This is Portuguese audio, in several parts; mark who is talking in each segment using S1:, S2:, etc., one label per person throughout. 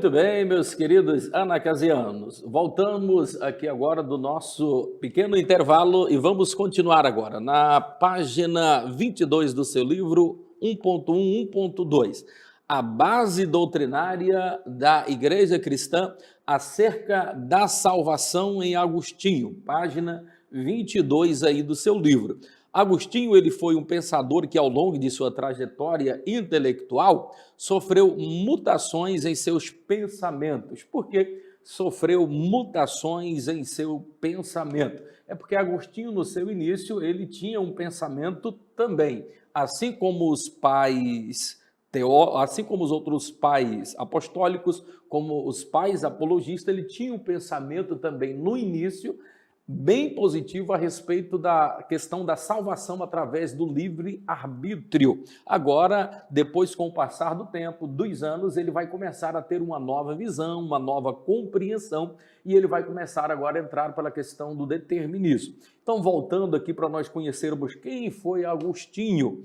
S1: Muito bem, meus queridos anacasianos. Voltamos aqui agora do nosso pequeno intervalo e vamos continuar agora na página 22 do seu livro 1.1, 1.2. A base doutrinária da Igreja Cristã acerca da salvação em Agostinho, página 22 aí do seu livro. Agostinho, ele foi um pensador que ao longo de sua trajetória intelectual sofreu mutações em seus pensamentos. Por que sofreu mutações em seu pensamento? É porque Agostinho, no seu início, ele tinha um pensamento também, assim como os pais assim como os outros pais apostólicos, como os pais apologistas, ele tinha um pensamento também no início bem positivo a respeito da questão da salvação através do livre-arbítrio. Agora, depois, com o passar do tempo, dos anos, ele vai começar a ter uma nova visão, uma nova compreensão, e ele vai começar agora a entrar pela questão do determinismo. Então, voltando aqui para nós conhecermos quem foi Agostinho,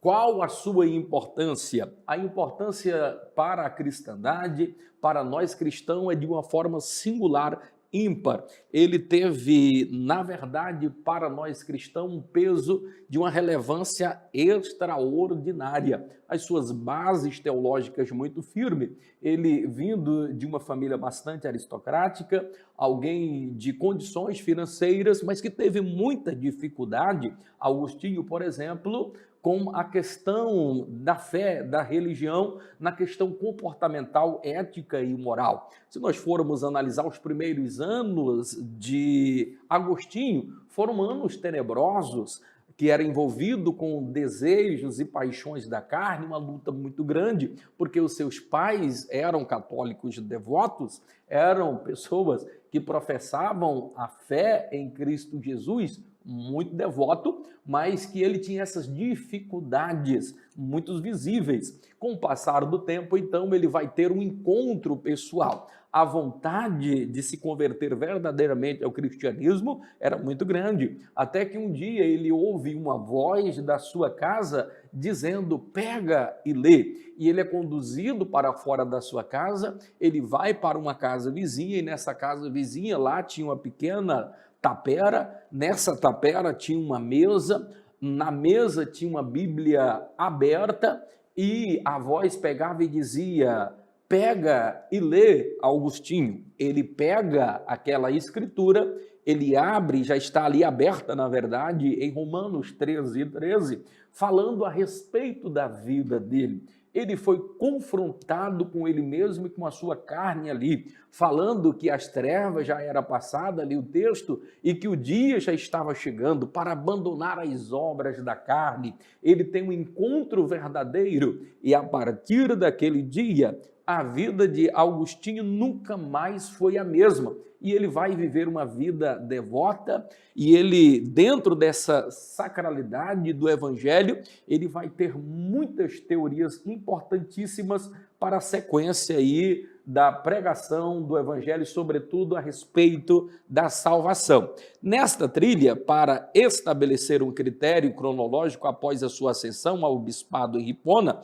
S1: qual a sua importância? A importância para a cristandade, para nós cristãos, é de uma forma singular, ímpar. Ele teve, na verdade, para nós cristãos, um peso de uma relevância extraordinária. As suas bases teológicas muito firmes. Ele, vindo de uma família bastante aristocrática, alguém de condições financeiras, mas que teve muita dificuldade. Agostinho, por exemplo, com a questão da fé, da religião, na questão comportamental, ética e moral. Se nós formos analisar os primeiros anos de Agostinho, foram anos tenebrosos, que era envolvido com desejos e paixões da carne, uma luta muito grande, porque os seus pais eram católicos devotos, eram pessoas que professavam a fé em Cristo Jesus, muito devoto, mas que ele tinha essas dificuldades muito visíveis. Com o passar do tempo, então, ele vai ter um encontro pessoal. A vontade de se converter verdadeiramente ao cristianismo era muito grande, até que um dia ele ouve uma voz da sua casa dizendo, pega e lê, e ele é conduzido para fora da sua casa, ele vai para uma casa vizinha, e nessa casa vizinha lá tinha uma pequena tapera, nessa tapera tinha uma mesa, na mesa tinha uma Bíblia aberta, e a voz pegava e dizia, pega e lê, Agostinho. Ele pega aquela escritura, ele abre, já está ali aberta, na verdade, em Romanos 13:13, falando a respeito da vida dele. Ele foi confrontado com ele mesmo e com a sua carne ali, falando que as trevas já era passada, ali o texto, e que o dia já estava chegando para abandonar as obras da carne. Ele tem um encontro verdadeiro e a partir daquele dia, a vida de Agostinho nunca mais foi a mesma. E ele vai viver uma vida devota e ele, dentro dessa sacralidade do evangelho, ele vai ter muitas teorias importantíssimas para a sequência aí da pregação do evangelho, sobretudo a respeito da salvação. Nesta trilha, para estabelecer um critério cronológico após a sua ascensão ao bispado em Hipona,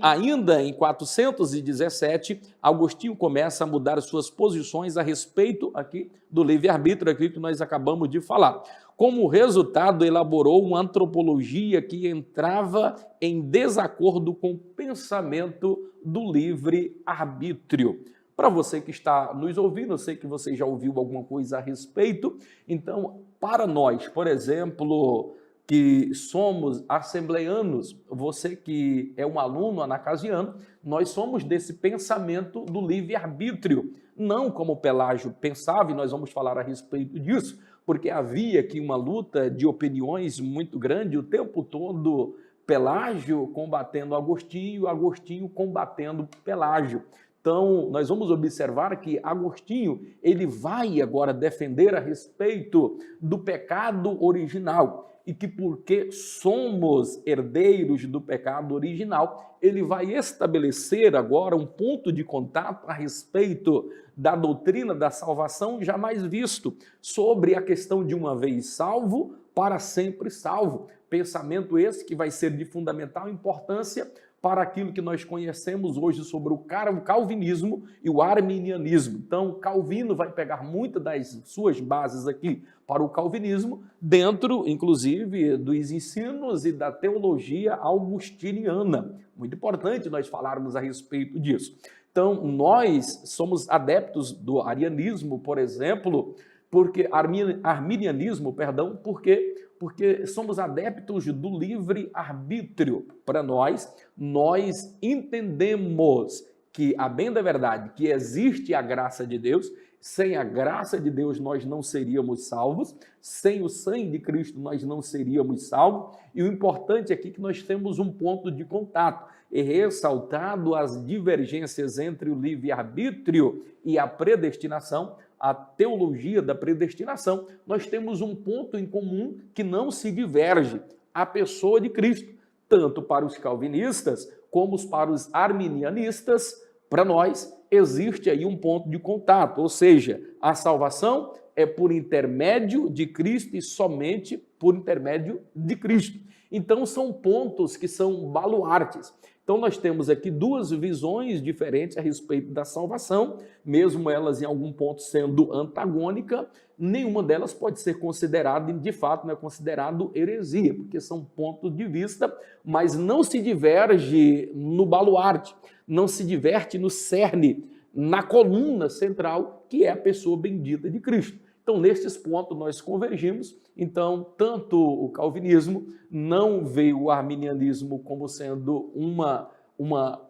S1: ainda em 417, Agostinho começa a mudar suas posições a respeito aqui do livre-arbítrio, aquilo que nós acabamos de falar. Como resultado, elaborou uma antropologia que entrava em desacordo com o pensamento do livre-arbítrio. Para você que está nos ouvindo, eu sei que você já ouviu alguma coisa a respeito, então, para nós, por exemplo, que somos assembleanos, você que é um aluno anacasiano, nós somos desse pensamento do livre-arbítrio, não como Pelágio pensava, e nós vamos falar a respeito disso, porque havia aqui uma luta de opiniões muito grande, o tempo todo Pelágio combatendo Agostinho, Agostinho combatendo Pelágio. Então, nós vamos observar que Agostinho, ele vai agora defender a respeito do pecado original, e que porque somos herdeiros do pecado original, ele vai estabelecer agora um ponto de contato a respeito da doutrina da salvação jamais visto, sobre a questão de uma vez salvo, para sempre salvo. Pensamento esse que vai ser de fundamental importância para aquilo que nós conhecemos hoje sobre o calvinismo e o arminianismo. Então, Calvino vai pegar muitas das suas bases aqui para o calvinismo, dentro, inclusive, dos ensinos e da teologia augustiniana. Muito importante nós falarmos a respeito disso. Então, nós somos adeptos do arianismo, por exemplo, arminianismo, porque somos adeptos do livre-arbítrio. Para nós entendemos que, a bem da verdade, que existe a graça de Deus. Sem a graça de Deus nós não seríamos salvos, sem o sangue de Cristo nós não seríamos salvos, e o importante aqui é que nós temos um ponto de contato, e ressaltado as divergências entre o livre-arbítrio e a predestinação, a teologia da predestinação, nós temos um ponto em comum que não se diverge, a pessoa de Cristo, tanto para os calvinistas como para os arminianistas. Para nós existe aí um ponto de contato, ou seja, a salvação é por intermédio de Cristo e somente por intermédio de Cristo. Então são pontos que são baluartes. Então nós temos aqui duas visões diferentes a respeito da salvação, mesmo elas em algum ponto sendo antagônicas, nenhuma delas pode ser considerada, de fato não é considerado heresia, porque são pontos de vista, mas não se diverge no baluarte, não se diverte no cerne, na coluna central, que é a pessoa bendita de Cristo. Então, nestes pontos nós convergimos. Então, tanto o calvinismo não vê o arminianismo como sendo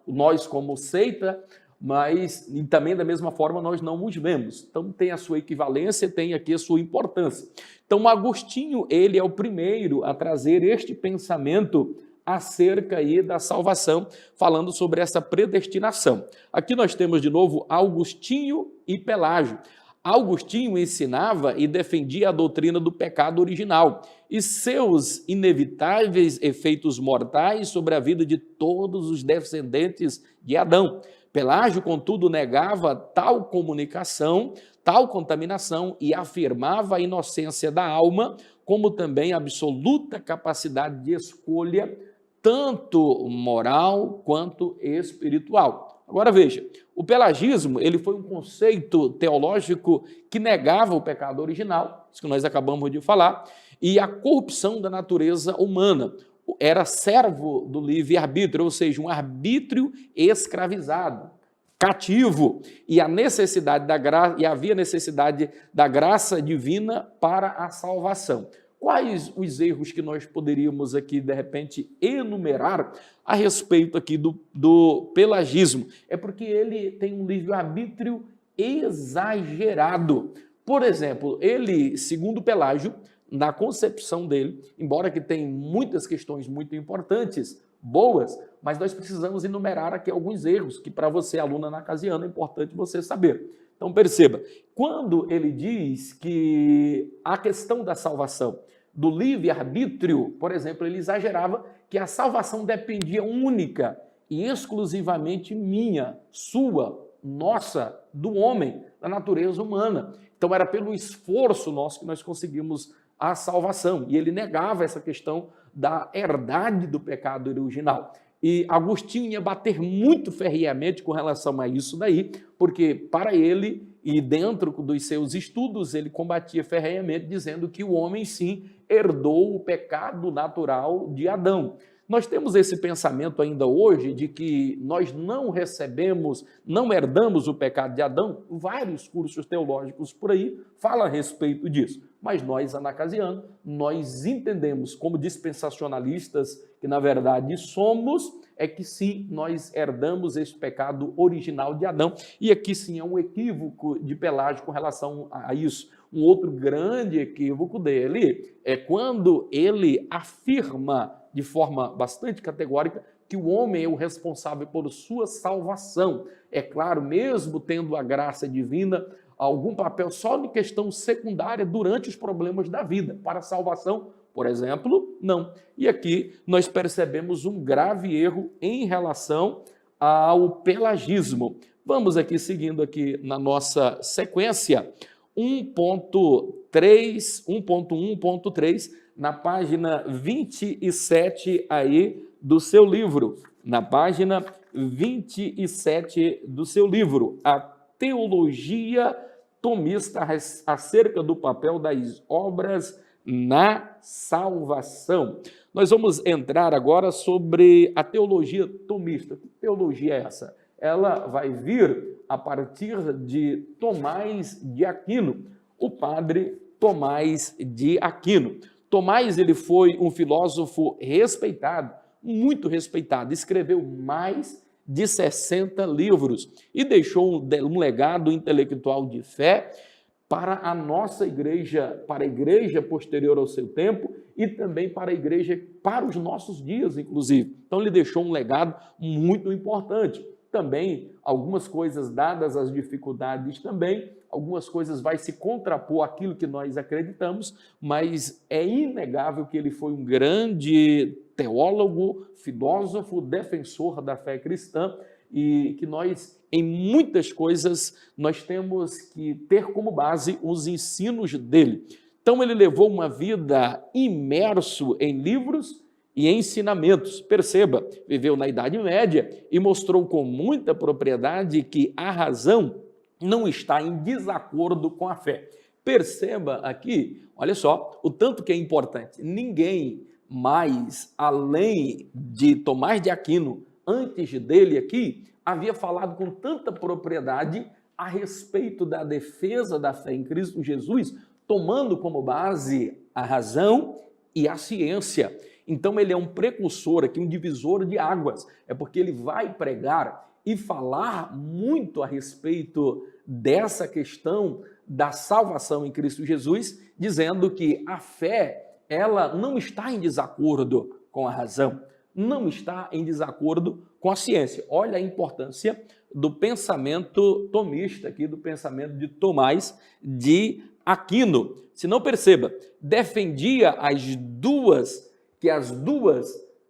S1: nós como seita, mas e também da mesma forma nós não os vemos. Então, tem a sua equivalência, tem aqui a sua importância. Então, Agostinho, ele é o primeiro a trazer este pensamento acerca aí da salvação, falando sobre essa predestinação. Aqui nós temos de novo Agostinho e Pelágio. Agostinho ensinava e defendia a doutrina do pecado original e seus inevitáveis efeitos mortais sobre a vida de todos os descendentes de Adão. Pelágio, contudo, negava tal comunicação, tal contaminação e afirmava a inocência da alma, como também a absoluta capacidade de escolha, tanto moral quanto espiritual. Agora veja, o pelagismo ele foi um conceito teológico que negava o pecado original, isso que nós acabamos de falar, e a corrupção da natureza humana. Era servo do livre-arbítrio, ou seja, um arbítrio escravizado, cativo, e havia necessidade da graça divina para a salvação. Quais os erros que nós poderíamos aqui, de repente, enumerar a respeito aqui do pelagismo? É porque ele tem um livre-arbítrio exagerado. Por exemplo, ele, segundo Pelágio, na concepção dele, embora que tem muitas questões muito importantes, boas, mas nós precisamos enumerar aqui alguns erros que para você, aluna anacasiana, é importante você saber. Então perceba, quando ele diz que a questão da salvação, do livre-arbítrio, por exemplo, ele exagerava que a salvação dependia única e exclusivamente minha, sua, nossa, do homem, da natureza humana. Então era pelo esforço nosso que nós conseguimos a salvação. E ele negava essa questão da herdade do pecado original. E Agostinho ia bater muito ferreamente com relação a isso daí, porque para ele, e dentro dos seus estudos, ele combatia ferreamente, dizendo que o homem, sim, herdou o pecado natural de Adão. Nós temos esse pensamento ainda hoje de que nós não recebemos, não herdamos o pecado de Adão. Vários cursos teológicos por aí falam a respeito disso. Mas nós, anacasianos, nós entendemos como dispensacionalistas, que na verdade somos, é que sim, nós herdamos esse pecado original de Adão. E aqui sim é um equívoco de Pelágio com relação a isso. Um outro grande equívoco dele é quando ele afirma de forma bastante categórica que o homem é o responsável por sua salvação. É claro, mesmo tendo a graça divina, algum papel só em questão secundária durante os problemas da vida. Para a salvação, por exemplo, não. E aqui nós percebemos um grave erro em relação ao pelagismo. Vamos aqui, seguindo aqui na nossa sequência, 1.1.3, na página 27 aí do seu livro. na página 27 do seu livro, A Teologia Tomista acerca do papel das obras na salvação. Nós vamos entrar agora sobre a teologia tomista. Que teologia é essa? Ela vai vir a partir de Tomás de Aquino, o padre Tomás de Aquino. Tomás, ele foi um filósofo respeitado, muito respeitado, escreveu mais de 60 livros e deixou um legado intelectual de fé para a nossa igreja, para a igreja posterior ao seu tempo e também para a igreja, para os nossos dias, inclusive. Então, ele deixou um legado muito importante. Também, algumas coisas dadas as dificuldades também, algumas coisas vai se contrapor àquilo que nós acreditamos, mas é inegável que ele foi um grande teólogo, filósofo, defensor da fé cristã e que nós, em muitas coisas, nós temos que ter como base os ensinos dele. Então, ele levou uma vida imerso em livros e ensinamentos. Perceba, viveu na Idade Média e mostrou com muita propriedade que a razão não está em desacordo com a fé. Perceba aqui, olha só, o tanto que é importante. Ninguém mais, além de Tomás de Aquino, antes dele aqui, havia falado com tanta propriedade a respeito da defesa da fé em Cristo Jesus, tomando como base a razão e a ciência. Então, ele é um precursor aqui, um divisor de águas. É porque ele vai pregar e falar muito a respeito dessa questão da salvação em Cristo Jesus, dizendo que a fé, ela não está em desacordo com a razão, não está em desacordo com a ciência. Olha a importância do pensamento tomista aqui, do pensamento de Tomás de Aquino. Se não perceba, defendia as duas,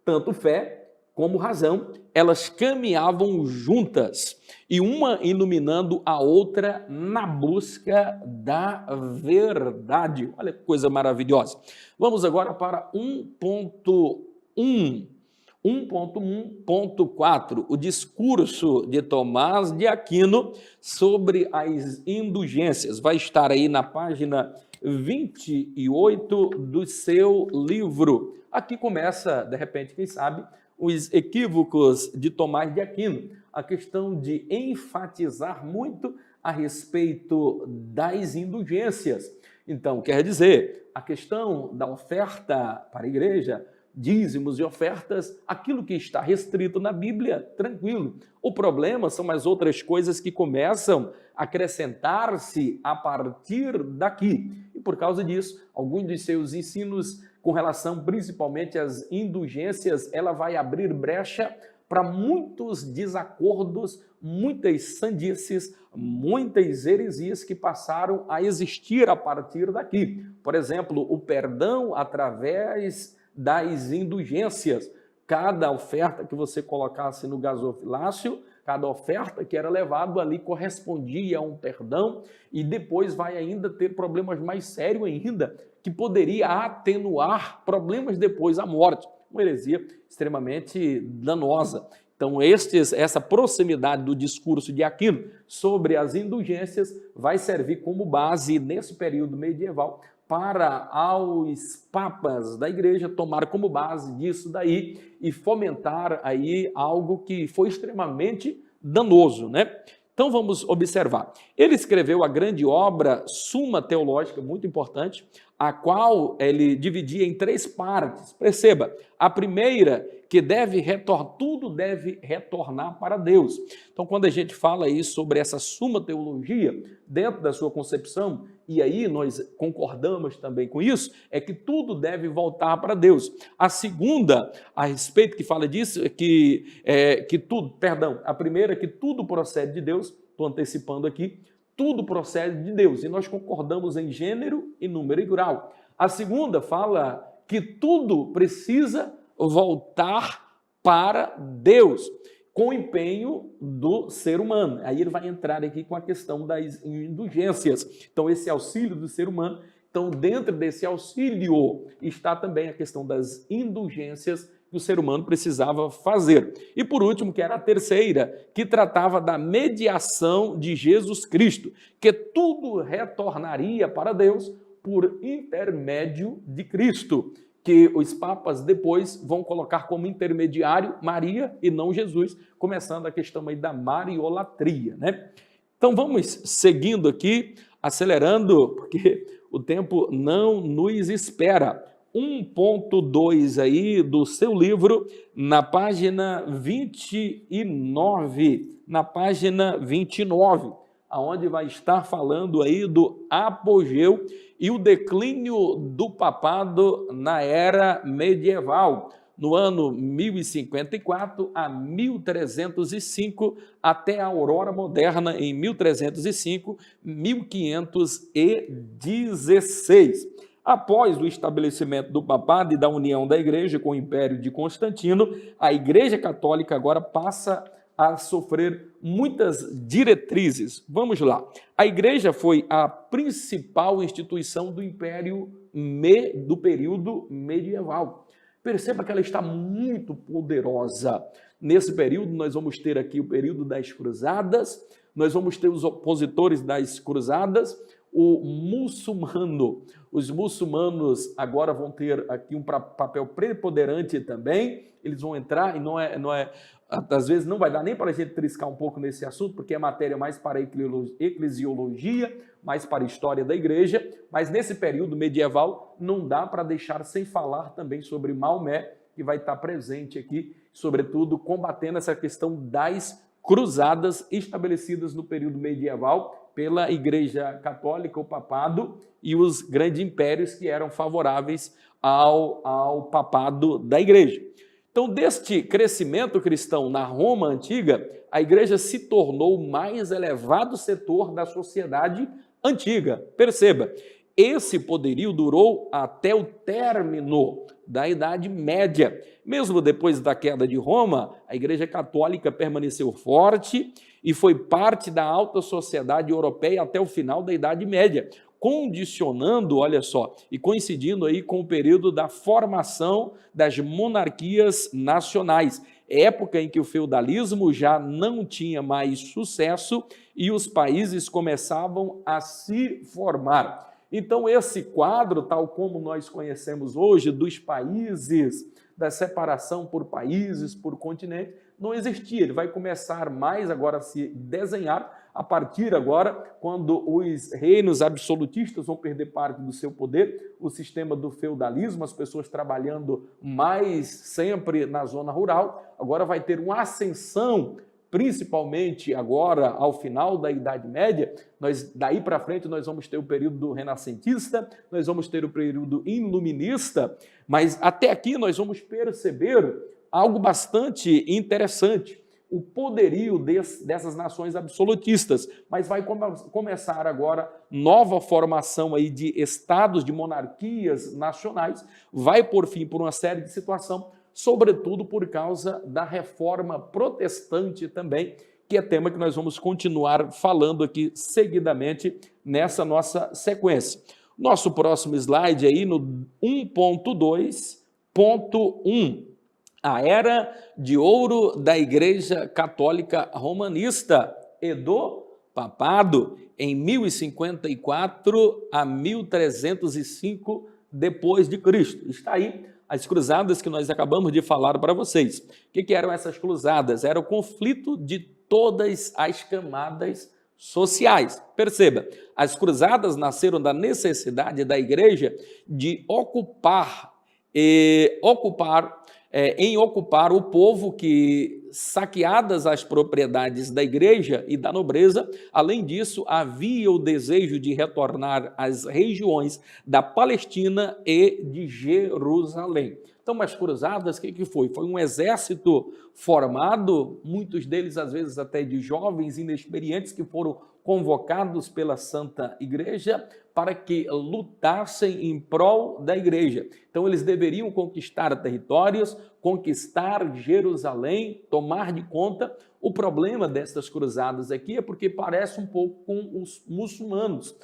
S1: tanto fé como razão, elas caminhavam juntas, e uma iluminando a outra na busca da verdade. Olha que coisa maravilhosa. Vamos agora para 1.1.4, o discurso de Tomás de Aquino sobre as indulgências. Vai estar aí na página 28 do seu livro. Aqui começa, de repente, quem sabe, os equívocos de Tomás de Aquino, a questão de enfatizar muito a respeito das indulgências. Então, quer dizer, a questão da oferta para a igreja, dízimos e ofertas, aquilo que está restrito na Bíblia, tranquilo. O problema são as outras coisas que começam a acrescentar-se a partir daqui. E por causa disso, alguns dos seus ensinos com relação principalmente às indulgências, ela vai abrir brecha para muitos desacordos, muitas sandices, muitas heresias que passaram a existir a partir daqui. Por exemplo, o perdão através das indulgências. Cada oferta que você colocasse no gasofilácio, cada oferta que era levado ali correspondia a um perdão, e depois vai ainda ter problemas mais sérios ainda, que poderia atenuar problemas depois da morte. Uma heresia extremamente danosa. Então, essa proximidade do discurso de Aquino sobre as indulgências vai servir como base nesse período medieval para aos papas da igreja tomar como base disso daí e fomentar aí algo que foi extremamente danoso, né? Então vamos observar. Ele escreveu a grande obra Suma Teológica, muito importante, a qual ele dividia em 3 partes. Perceba, a primeira, que tudo deve retornar para Deus. Então, quando a gente fala aí sobre essa Suma Teologia, dentro da sua concepção, e aí nós concordamos também com isso, é que tudo deve voltar para Deus. A segunda, a respeito que fala disso, a primeira, que tudo procede de Deus, estou antecipando aqui, tudo procede de Deus, e nós concordamos em gênero e número e grau. A segunda fala que tudo precisa voltar para Deus, com o empenho do ser humano. Aí ele vai entrar aqui com a questão das indulgências. Então, esse auxílio do ser humano. Então, dentro desse auxílio está também a questão das indulgências, que o ser humano precisava fazer. E por último, que era a terceira, que tratava da mediação de Jesus Cristo, que tudo retornaria para Deus por intermédio de Cristo, que os papas depois vão colocar como intermediário Maria e não Jesus, começando a questão aí da mariolatria, né? Então vamos seguindo aqui, acelerando, porque o tempo não nos espera. 1.2 aí do seu livro, na página 29, aonde vai estar falando aí do apogeu e o declínio do papado na era medieval, no ano 1054 a 1305, até a Aurora Moderna em 1305, 1516. Após o estabelecimento do papado e da união da igreja com o Império de Constantino, a Igreja Católica agora passa a sofrer muitas diretrizes. Vamos lá. A igreja foi a principal instituição do Império do período medieval. Perceba que ela está muito poderosa. Nesse período, nós vamos ter aqui o período das cruzadas, nós vamos ter os opositores das cruzadas, o muçulmano. Os muçulmanos agora vão ter aqui um papel preponderante também, eles vão entrar, e não é às vezes não vai dar nem para a gente triscar um pouco nesse assunto, porque é matéria mais para eclesiologia, mais para a história da igreja, mas nesse período medieval não dá para deixar sem falar também sobre Maomé, que vai estar presente aqui, sobretudo combatendo essa questão das cruzadas estabelecidas no período medieval pela Igreja Católica, o papado e os grandes impérios que eram favoráveis ao papado da igreja. Então, deste crescimento cristão na Roma antiga, a igreja se tornou o mais elevado setor da sociedade antiga. Perceba, esse poderio durou até o término da Idade Média. Mesmo depois da queda de Roma, a Igreja Católica permaneceu forte e foi parte da alta sociedade europeia até o final da Idade Média, condicionando, olha só, e coincidindo aí com o período da formação das monarquias nacionais, época em que o feudalismo já não tinha mais sucesso e os países começavam a se formar. Então, esse quadro, tal como nós conhecemos hoje, dos países, da separação por países, por continentes, não existia. Ele vai começar mais agora a se desenhar a partir agora, quando os reinos absolutistas vão perder parte do seu poder, o sistema do feudalismo, as pessoas trabalhando mais sempre na zona rural, agora vai ter uma ascensão, principalmente agora ao final da Idade Média. Daí para frente nós vamos ter o período renascentista, nós vamos ter o período iluminista, mas até aqui nós vamos perceber algo bastante interessante, o poderio dessas nações absolutistas, mas vai começar agora nova formação aí de estados, de monarquias nacionais, vai por fim por uma série de situações, sobretudo por causa da reforma protestante também, que é tema que nós vamos continuar falando aqui seguidamente nessa nossa sequência. Nosso próximo slide aí no 1.2.1. A era de ouro da Igreja Católica Romanista e do Papado, em 1054 a 1305 depois de Cristo. Está aí as cruzadas que nós acabamos de falar para vocês. O que eram essas cruzadas? Era o conflito de todas as camadas sociais. Perceba, as cruzadas nasceram da necessidade da igreja de ocupar o povo que, saqueadas as propriedades da igreja e da nobreza, além disso, havia o desejo de retornar às regiões da Palestina e de Jerusalém. Então, as cruzadas, o que foi? Foi um exército formado, muitos deles, às vezes, até de jovens inexperientes, que foram convocados pela Santa Igreja para que lutassem em prol da igreja. Então, eles deveriam conquistar territórios, conquistar Jerusalém, tomar de conta. O problema dessas cruzadas aqui é porque parece um pouco com os muçulmanos.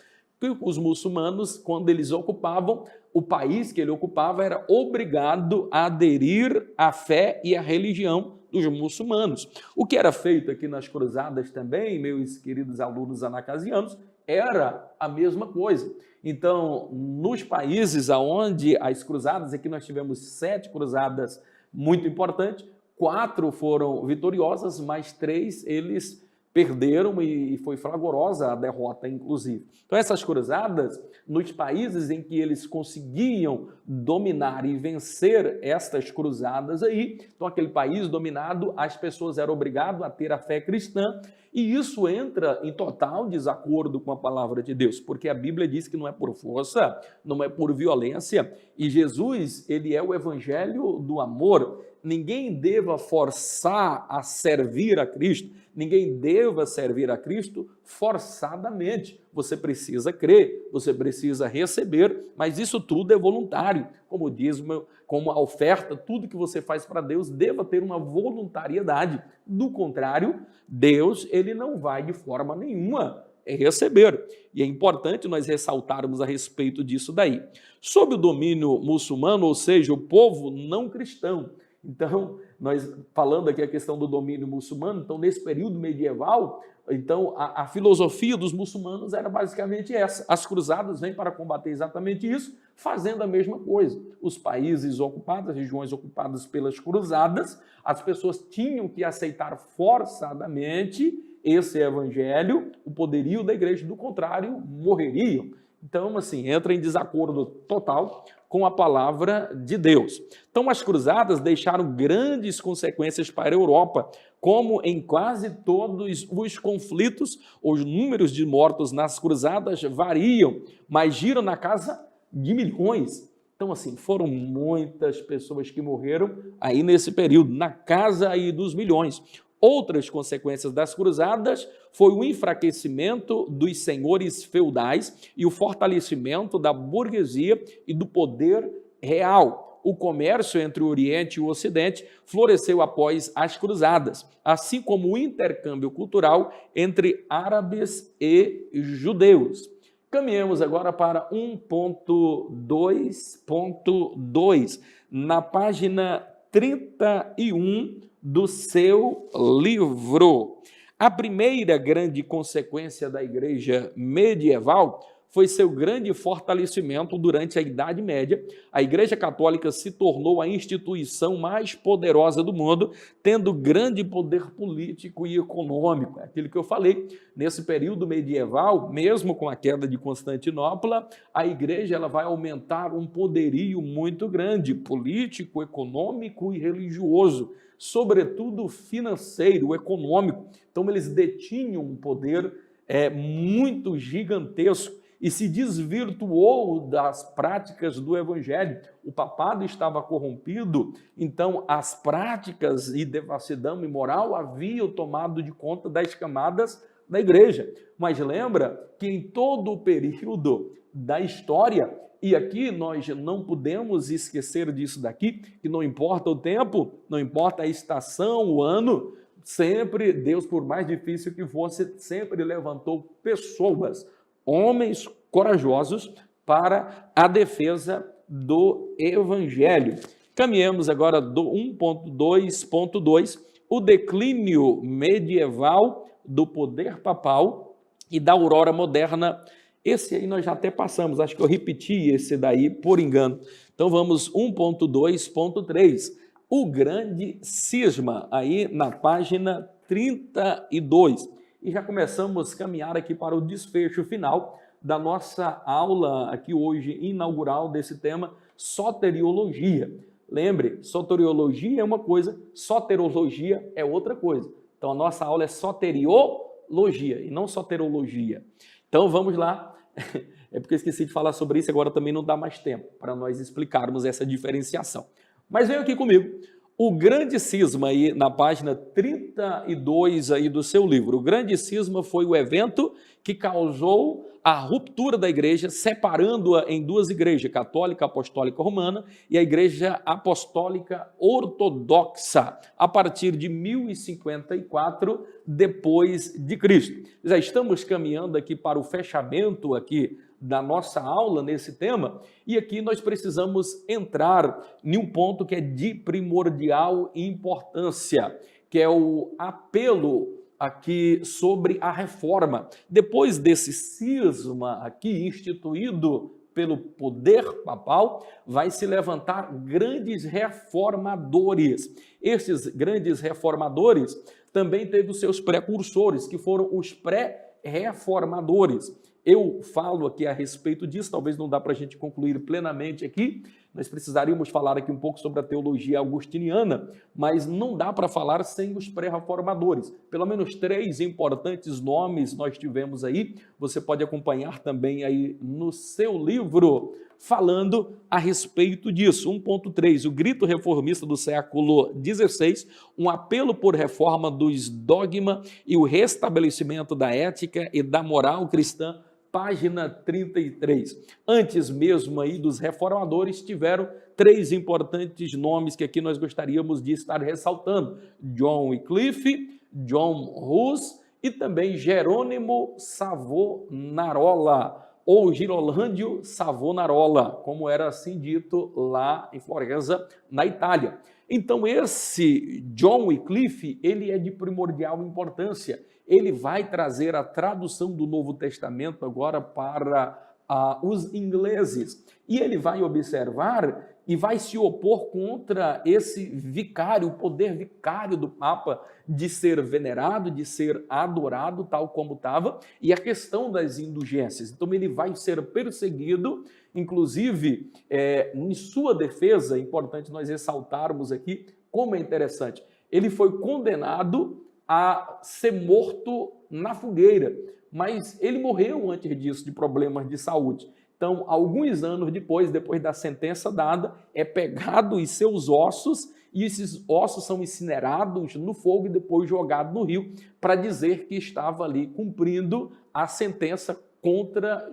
S1: Os muçulmanos, quando eles ocupavam, o país que ele ocupava era obrigado a aderir à fé e à religião dos muçulmanos. O que era feito aqui nas cruzadas também, meus queridos alunos anacasianos, era a mesma coisa. Então, nos países onde as cruzadas, aqui nós tivemos 7 cruzadas muito importantes, 4 foram vitoriosas, mas 3 eles perderam e foi fragorosa a derrota, inclusive. Então, essas cruzadas, nos países em que eles conseguiam dominar e vencer estas cruzadas aí, então aquele país dominado, as pessoas eram obrigadas a ter a fé cristã, e isso entra em total desacordo com a palavra de Deus, porque a Bíblia diz que não é por força, não é por violência, e Jesus, ele é o evangelho do amor. Ninguém deva forçar a servir a Cristo, ninguém deva servir a Cristo forçadamente. Você precisa crer, você precisa receber, mas isso tudo é voluntário. Como dízimo, como a oferta, tudo que você faz para Deus deva ter uma voluntariedade. Do contrário, Deus, ele não vai de forma nenhuma receber. E é importante nós ressaltarmos a respeito disso daí. Sob o domínio muçulmano, ou seja, o povo não cristão. Então, nós falando aqui a questão do domínio muçulmano, então nesse período medieval, então a filosofia dos muçulmanos era basicamente essa. As cruzadas vêm para combater exatamente isso, fazendo a mesma coisa. Os países ocupados, as regiões ocupadas pelas cruzadas, as pessoas tinham que aceitar forçadamente esse evangelho, o poderio da igreja, do contrário, morreriam. Então, assim, entra em desacordo total com a palavra de Deus. Então, as cruzadas deixaram grandes consequências para a Europa, como em quase todos os conflitos, os números de mortos nas cruzadas variam, mas giram na casa de milhões. Então, assim, foram muitas pessoas que morreram aí nesse período, na casa aí dos milhões. Outras consequências das cruzadas foi o enfraquecimento dos senhores feudais e o fortalecimento da burguesia e do poder real. O comércio entre o Oriente e o Ocidente floresceu após as cruzadas, assim como o intercâmbio cultural entre árabes e judeus. Caminhamos agora para 1.2.2, na página 31 do seu livro. A primeira grande consequência da igreja medieval foi seu grande fortalecimento durante a Idade Média. A Igreja Católica se tornou a instituição mais poderosa do mundo, tendo grande poder político e econômico. É aquilo que eu falei, nesse período medieval, mesmo com a queda de Constantinopla, a igreja ela vai aumentar um poderio muito grande, político, econômico e religioso, sobretudo financeiro, econômico. Então, eles detinham um poder muito gigantesco e se desvirtuou das práticas do evangelho. O papado estava corrompido, então as práticas de devassidão e moral haviam tomado de conta das camadas da igreja. Mas lembra que em todo o período da história, e aqui nós não podemos esquecer disso daqui, que não importa o tempo, não importa a estação, o ano, sempre Deus, por mais difícil que fosse, sempre levantou pessoas, homens corajosos para a defesa do evangelho. Caminhamos agora do 1.2.2, o declínio medieval do poder papal e da aurora moderna. Esse aí nós já até passamos, acho que eu repeti esse daí por engano. Então vamos 1.2.3, o grande cisma, aí na página 32. E já começamos a caminhar aqui para o desfecho final da nossa aula aqui hoje, inaugural desse tema, soteriologia. Lembre, soteriologia é uma coisa, soterologia é outra coisa. Então a nossa aula é soteriologia e não soterologia. Então vamos lá, é porque eu esqueci de falar sobre isso, agora também não dá mais tempo para nós explicarmos essa diferenciação. Mas venham aqui comigo. O grande cisma, aí na página 32 aí do seu livro, o grande cisma foi o evento que causou a ruptura da igreja, separando-a em duas igrejas, católica apostólica romana e a igreja apostólica ortodoxa, a partir de 1054 depois de Cristo. Já estamos caminhando aqui para o fechamento aqui da nossa aula nesse tema, e aqui nós precisamos entrar em um ponto que é de primordial importância, que é o apelo aqui sobre a reforma. Depois desse cisma aqui instituído pelo poder papal, vai se levantar grandes reformadores. Esses grandes reformadores também teve os seus precursores, que foram os pré-reformadores. Eu falo aqui a respeito disso, talvez não dá para a gente concluir plenamente aqui, nós precisaríamos falar aqui um pouco sobre a teologia augustiniana, mas não dá para falar sem os pré-reformadores. Pelo menos 3 importantes nomes nós tivemos aí, você pode acompanhar também aí no seu livro, falando a respeito disso. 1.3, o grito reformista do século XVI, um apelo por reforma dos dogmas e o restabelecimento da ética e da moral cristã, página 33. Antes mesmo aí dos reformadores, tiveram 3 importantes nomes que aqui nós gostaríamos de estar ressaltando: John Wycliffe, John Hus e também Jerônimo Savonarola, ou Girolândio Savonarola, como era assim dito lá em Florença, na Itália. Então esse John Wycliffe, ele é de primordial importância. Ele vai trazer a tradução do Novo Testamento agora para os ingleses. E ele vai observar e vai se opor contra esse vicário, o poder vicário do Papa de ser venerado, de ser adorado, tal como estava, e a questão das indulgências. Então ele vai ser perseguido, inclusive, em sua defesa, é importante nós ressaltarmos aqui como é interessante, ele foi condenado a ser morto na fogueira, mas ele morreu antes disso de problemas de saúde. Então, alguns anos depois da sentença dada, é pegado os seus ossos e esses ossos são incinerados no fogo e depois jogados no rio para dizer que estava ali cumprindo a sentença contra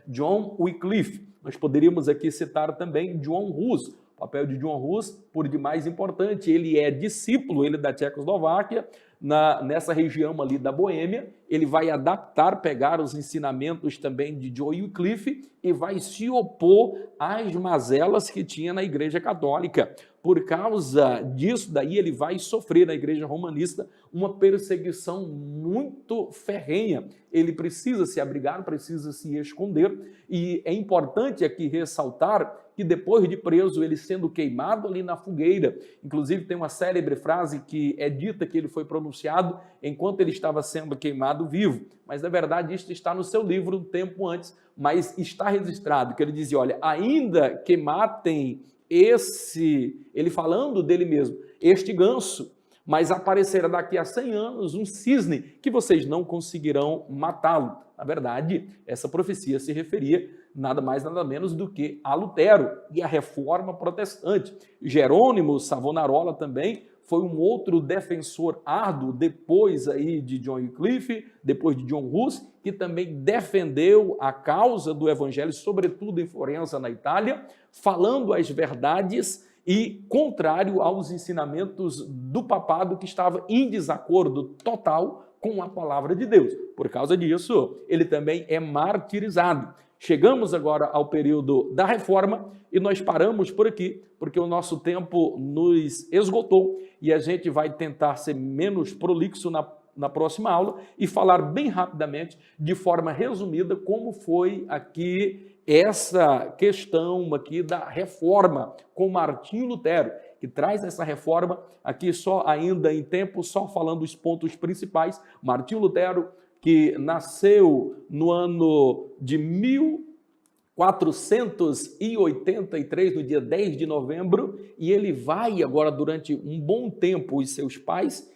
S1: John Wycliffe. Nós poderíamos aqui citar também John Hus. O papel de John Hus, por demais importante, ele é discípulo, ele é da Tchecoslováquia, nessa região ali da Boêmia, ele vai adaptar, pegar os ensinamentos também de John Wycliffe e vai se opor às mazelas que tinha na Igreja Católica. Por causa disso daí, ele vai sofrer na Igreja Romanista uma perseguição muito ferrenha. Ele precisa se abrigar, precisa se esconder, e é importante aqui ressaltar que depois de preso, ele sendo queimado ali na fogueira, inclusive tem uma célebre frase que é dita que ele foi pronunciado enquanto ele estava sendo queimado vivo, mas na verdade isto está no seu livro um tempo antes, mas está registrado, que ele dizia, olha, ainda que matem ele falando dele mesmo, este ganso, mas aparecerá daqui a 100 anos um cisne que vocês não conseguirão matá-lo. Na verdade, essa profecia se referia nada mais, nada menos do que a Lutero e a Reforma Protestante. Jerônimo Savonarola também foi um outro defensor árduo depois aí de John Wycliffe, depois de John Hus, que também defendeu a causa do evangelho, sobretudo em Florença, na Itália, falando as verdades e contrário aos ensinamentos do papado, que estava em desacordo total com a palavra de Deus. Por causa disso, ele também é martirizado. Chegamos agora ao período da Reforma e nós paramos por aqui, porque o nosso tempo nos esgotou e a gente vai tentar ser menos prolixo na próxima aula e falar bem rapidamente, de forma resumida, como foi aqui essa questão aqui da reforma com Martinho Lutero, que traz essa reforma aqui só ainda em tempo, só falando os pontos principais. Martinho Lutero, que nasceu no ano de 1483, no dia 10 de novembro, e ele vai agora durante um bom tempo, os seus pais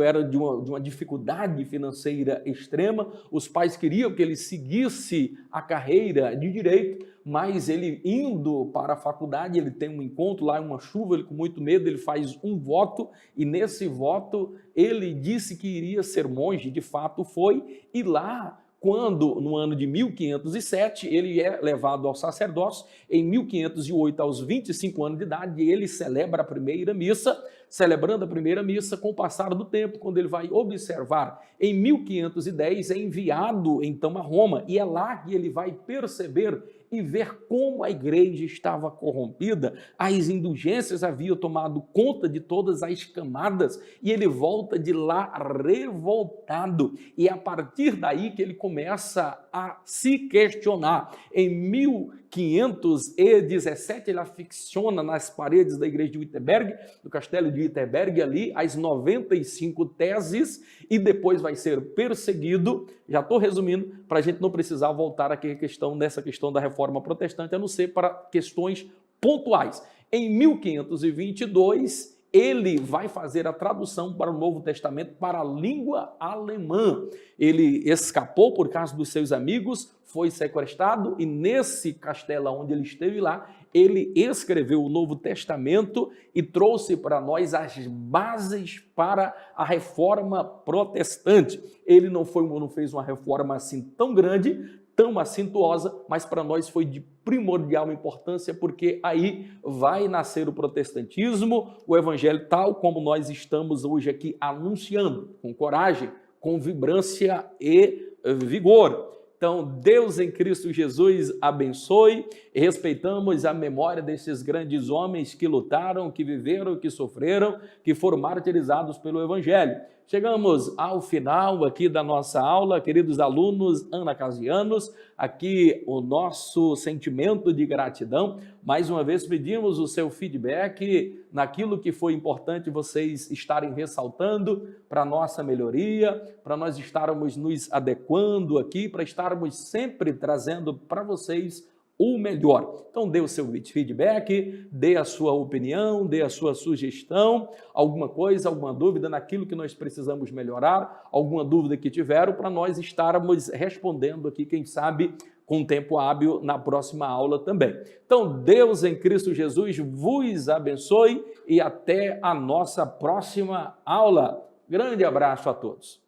S1: era de uma dificuldade financeira extrema, os pais queriam que ele seguisse a carreira de direito, mas ele indo para a faculdade, ele tem um encontro lá, uma chuva, ele com muito medo, ele faz um voto, e nesse voto ele disse que iria ser monge, de fato foi, e lá, quando no ano de 1507 ele é levado ao sacerdócio, em 1508, aos 25 anos de idade, ele celebra a primeira missa, celebrando a primeira missa. Com o passar do tempo, quando ele vai observar, em 1510 é enviado então a Roma, e é lá que ele vai perceber e ver como a igreja estava corrompida, as indulgências haviam tomado conta de todas as camadas, e ele volta de lá revoltado, e é a partir daí que ele começa a se questionar. Em 1517 ele aficiona nas paredes da igreja de Wittenberg, do castelo de Wittenberg ali, as 95 teses, e depois vai ser perseguido. Já estou resumindo, para a gente não precisar voltar aqui nessa questão da reforma protestante, a não ser para questões pontuais. Em 1522, ele vai fazer a tradução para o Novo Testamento para a língua alemã. Ele escapou por causa dos seus amigos, foi sequestrado, e nesse castelo onde ele esteve lá, ele escreveu o Novo Testamento e trouxe para nós as bases para a reforma protestante. Ele não fez uma reforma assim tão grande, tão acintuosa, mas para nós foi de primordial importância, porque aí vai nascer o protestantismo, o evangelho tal como nós estamos hoje aqui anunciando, com coragem, com vibrância e vigor. Então, Deus em Cristo Jesus abençoe, e respeitamos a memória desses grandes homens que lutaram, que viveram, que sofreram, que foram martirizados pelo evangelho. Chegamos ao final aqui da nossa aula, queridos alunos anacasianos, aqui o nosso sentimento de gratidão. Mais uma vez pedimos o seu feedback naquilo que foi importante vocês estarem ressaltando para a nossa melhoria, para nós estarmos nos adequando aqui, para estarmos sempre trazendo para vocês o melhor. Então dê o seu feedback, dê a sua opinião, dê a sua sugestão, alguma coisa, alguma dúvida naquilo que nós precisamos melhorar, alguma dúvida que tiveram, para nós estarmos respondendo aqui, quem sabe, com tempo hábil na próxima aula também. Então Deus em Cristo Jesus vos abençoe e até a nossa próxima aula. Grande abraço a todos.